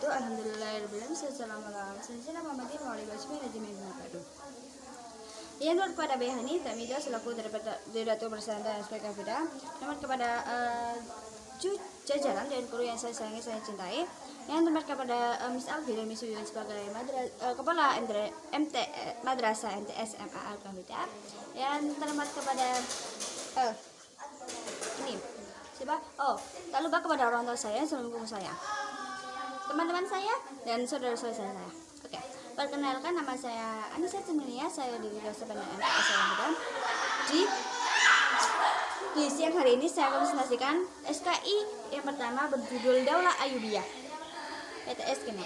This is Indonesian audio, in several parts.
wabarakatuh. Alhamdulillahirobbilalamin. Assalamualaikum warahmatullahi wabarakatuh. Yang nur kepada Behani Tamida selaku Direktur Persatuan SPK Beda. Nomor kepada jajaran dan guru yang saya sayangi, saya cintai. Yang nomor kepada Miss Alfi dan Miss Yuyun sebagai Kepala MT Madrasah MTS MA Al-Kamida. Yang terhormat kepada ini siapa? Oh, tak lupa kepada orang tua saya, seluruh saya, teman-teman saya, dan saudara-saudara saya. Oke, perkenalkan, nama saya Anissa Cemilia, saya di kelas MTS Al-Kamida. Di siang hari ini saya akan presentasikan SKI yang pertama berjudul Daulah Ayyubiyah. ETS kena.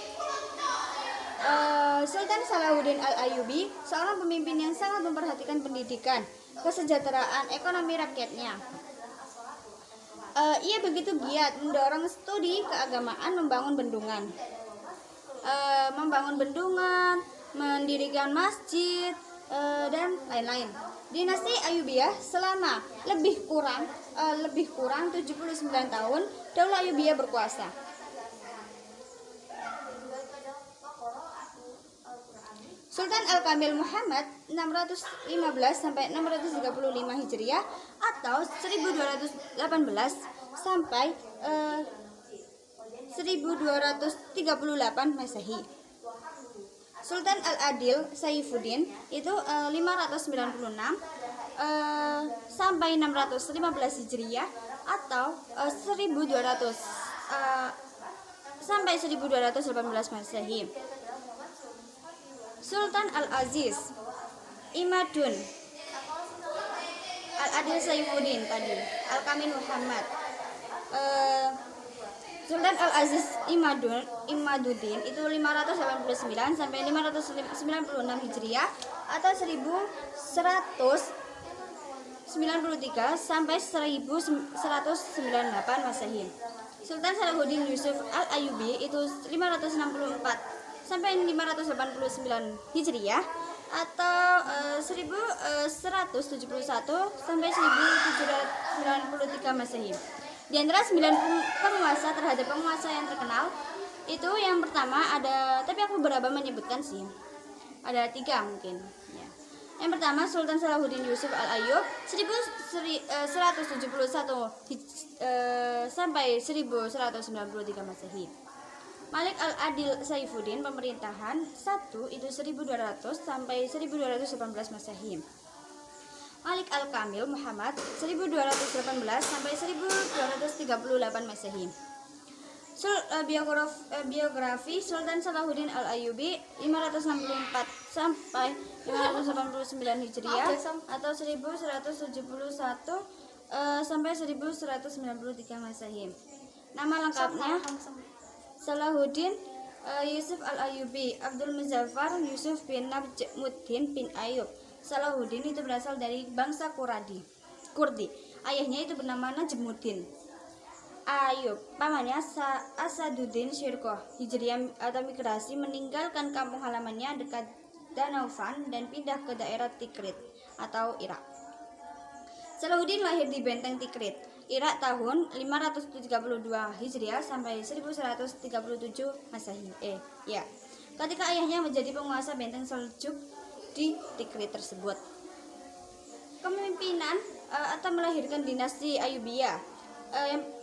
Sultan Salahuddin Al-Ayyubi, seorang pemimpin yang sangat memperhatikan pendidikan, kesejahteraan ekonomi rakyatnya. Ia begitu giat mendorong studi keagamaan, membangun bendungan, mendirikan masjid, dan lain-lain. Dinasti Ayyubiyah selama lebih kurang 79 tahun Daulah Ayyubiyah berkuasa. Sultan Al-Kamil Muhammad 615 sampai 635 Hijriah atau 1218 sampai 1238 Masehi. Sultan Al-Adil Saifuddin itu 596 sampai 615 Hijriah atau 1200 sampai 1218 Masehi. Sultan Al-Aziz Imadun Al-Adil Saifuddin tadi Al-Kamil Muhammad. Sultan Al-Aziz Imaduddin itu 589 sampai 596 Hijriah atau 1193 sampai 1198 Masehi. Sultan Salahuddin Yusuf Al-Ayyubi itu 564 sampai 589 Hijriah atau 1171 sampai 1793 Masehi. Di antara 9 penguasa terhadap penguasa yang terkenal itu yang pertama ada, tapi aku berapa menyebutkan sih, ada 3 mungkin ya. Yang pertama Sultan Salahuddin Yusuf Al-Ayyub 1171 sampai 1193 Masehi. Malik Al-Adil Saifuddin pemerintahan 1 itu 1200 sampai 1218 Masehi. Malik Al-Kamil Muhammad 1218 sampai 1238 Masehi. Biografi Sultan Salahuddin Al-Ayyubi 564 sampai 589 Hijriah atau 1171 sampai 1193 Masehi. Nama lengkapnya Salahuddin Yusuf Al-Ayyubi Abdul Muzaffar Yusuf bin Najmuddin bin Ayyub. Salahuddin itu berasal dari bangsa Kurdi. Ayahnya itu bernama Najmuddin Ayyub. Pamannya Asaduddin Syirkoh. Hijriah atau migrasi, meninggalkan kampung halamannya dekat Danau Van dan pindah ke daerah Tikrit atau Irak. Salahuddin lahir di benteng Tikrit, Irak tahun 532 Hijriah sampai 1137 Masehi. Ketika ayahnya menjadi penguasa benteng Seljuk di Tikrit tersebut. Kepemimpinan atau melahirkan dinasti Ayyubiyah.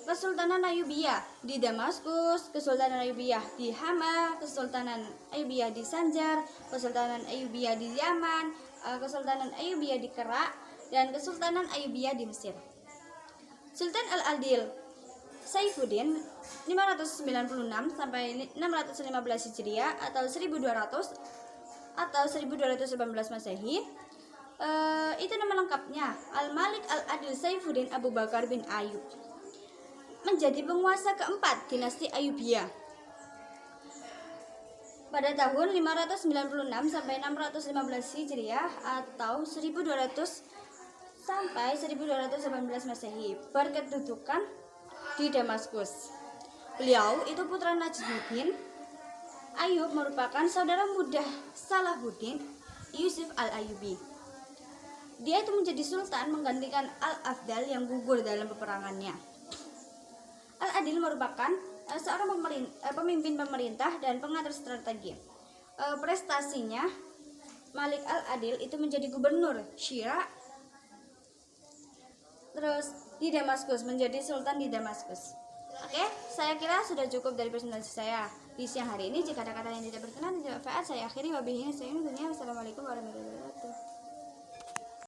Kesultanan Ayyubiyah di Damaskus, Kesultanan Ayyubiyah di Hama, Kesultanan Ayyubiyah di Sanjar, Kesultanan Ayyubiyah di Yaman, Kesultanan Ayyubiyah di Kerak, dan Kesultanan Ayyubiyah di Mesir. Sultan Al-Adil Saifuddin 596 sampai 615 Hijriah atau 1200 atau 1218 Masehi. Itu nama lengkapnya Al-Malik Al-Adil Saifuddin Abu Bakar bin Ayyub. Menjadi penguasa keempat dinasti Ayyubiyah. Pada tahun 596 sampai 615 Hijriah atau 1200 sampai 1218 Masehi, berkedudukan di Damaskus. Beliau itu putra Najmuddin Ayyub, merupakan saudara muda Salahuddin Yusuf Al-Ayyubi. Dia itu menjadi sultan menggantikan Al-Afdal yang gugur dalam peperangannya. Al-Adil merupakan seorang pemimpin pemerintah dan pengatur strategi. Prestasinya Malik al-Adil itu menjadi gubernur Syria, terus di Damaskus, menjadi sultan di Damaskus. Oke, saya kira sudah cukup dari presentasi saya di siang hari ini. Jika ada kata yang tidak berkenan, tidak bermanfaat, saya akhiri. Wabillahi taufiq. Wassalamualaikum warahmatullahi wabarakatuh.